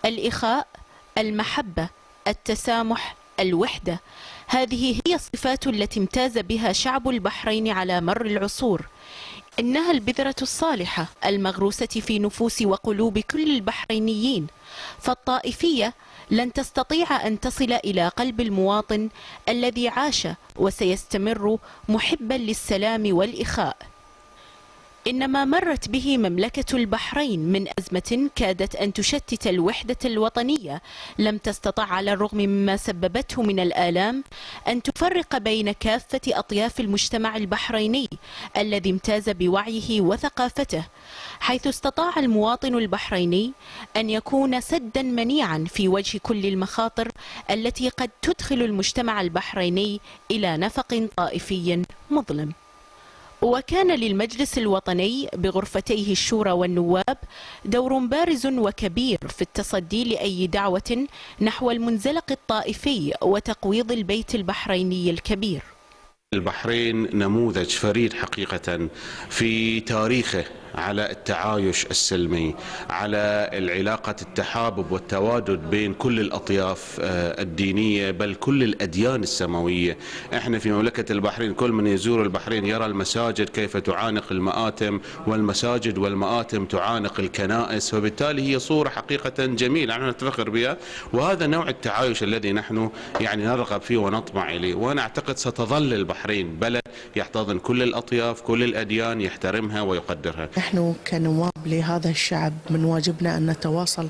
الإخاء، المحبة، التسامح، الوحدة، هذه هي الصفات التي امتاز بها شعب البحرين على مر العصور. إنها البذرة الصالحة المغروسة في نفوس وقلوب كل البحرينيين، فالطائفية لن تستطيع أن تصل إلى قلب المواطن الذي عاش وسيستمر محبا للسلام والإخاء. إنما مرت به مملكة البحرين من أزمة كادت أن تشتت الوحدة الوطنية، لم تستطع على الرغم مما سببته من الآلام أن تفرق بين كافة أطياف المجتمع البحريني الذي امتاز بوعيه وثقافته، حيث استطاع المواطن البحريني أن يكون سدا منيعا في وجه كل المخاطر التي قد تدخل المجتمع البحريني إلى نفق طائفي مظلم. وكان للمجلس الوطني بغرفتيه الشورى والنواب دور بارز وكبير في التصدي لأي دعوة نحو المنزلق الطائفي وتقويض البيت البحريني الكبير. البحرين نموذج فريد حقيقة في تاريخه على التعايش السلمي، على العلاقة التحابب والتوادد بين كل الأطياف الدينية، بل كل الأديان السماوية. احنا في مملكة البحرين كل من يزور البحرين يرى المساجد كيف تعانق المآتم، والمساجد والمآتم تعانق الكنائس، وبالتالي هي صورة حقيقة جميلة نحن نفتخر بها، وهذا نوع التعايش الذي نحن نرغب فيه ونطمع إليه. وأنا أعتقد ستظل البحرين بلد يحتضن كل الأطياف، كل الأديان، يحترمها ويقدرها. نحن كنواب لهذا الشعب من واجبنا أن نتواصل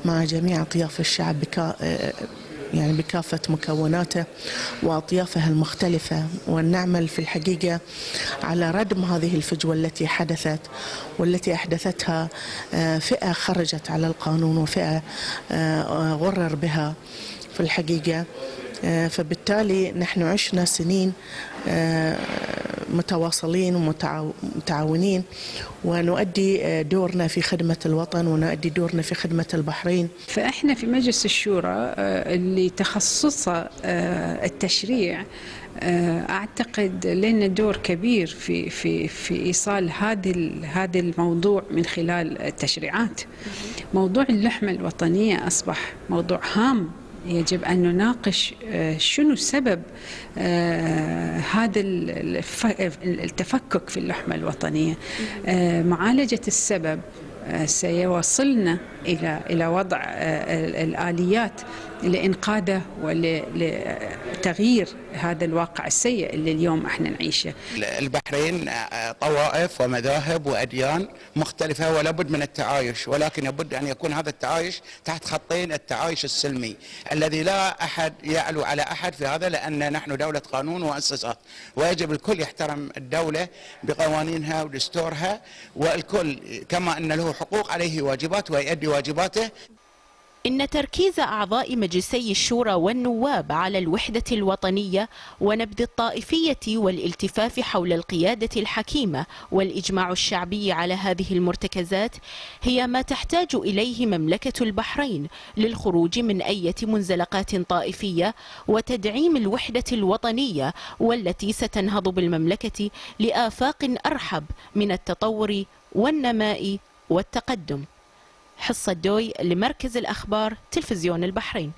مع جميع أطياف الشعب بكافة مكوناته وأطيافها المختلفة، وأن نعمل في الحقيقة على ردم هذه الفجوة التي حدثت والتي أحدثتها فئة خرجت على القانون وفئة غرر بها في الحقيقة. فبالتالي نحن عشنا سنين متواصلين ومتعاونين، ونؤدي دورنا في خدمة الوطن ونؤدي دورنا في خدمة البحرين. فإحنا في مجلس الشورى اللي تخصصه التشريع، أعتقد لنا دور كبير في إيصال هذا الموضوع من خلال التشريعات. موضوع اللحمة الوطنية أصبح موضوع هام، يجب أن نناقش شنو سبب هذا التفكك في اللحمة الوطنية. معالجة السبب سيوصلنا إلى وضع الآليات لإنقاذه ولتغيير هذا الواقع السيء اللي اليوم احنا نعيشه. البحرين طوائف ومذاهب وأديان مختلفة، ولا بد من التعايش، ولكن يبد أن يكون هذا التعايش تحت خطين: التعايش السلمي الذي لا أحد يعلو على أحد في هذا، لأن نحن دولة قانون ومؤسسات، ويجب الكل يحترم الدولة بقوانينها ودستورها، والكل كما أن له حقوق عليه واجبات ويؤدي واجباته. إن تركيز أعضاء مجلسي الشورى والنواب على الوحدة الوطنية ونبذ الطائفية والالتفاف حول القيادة الحكيمة والإجماع الشعبي على هذه المرتكزات هي ما تحتاج إليه مملكة البحرين للخروج من أي منزلقات طائفية وتدعيم الوحدة الوطنية، والتي ستنهض بالمملكة لآفاق أرحب من التطور والنماء والتقدم. حصة دوي لمركز الأخبار تلفزيون البحرين.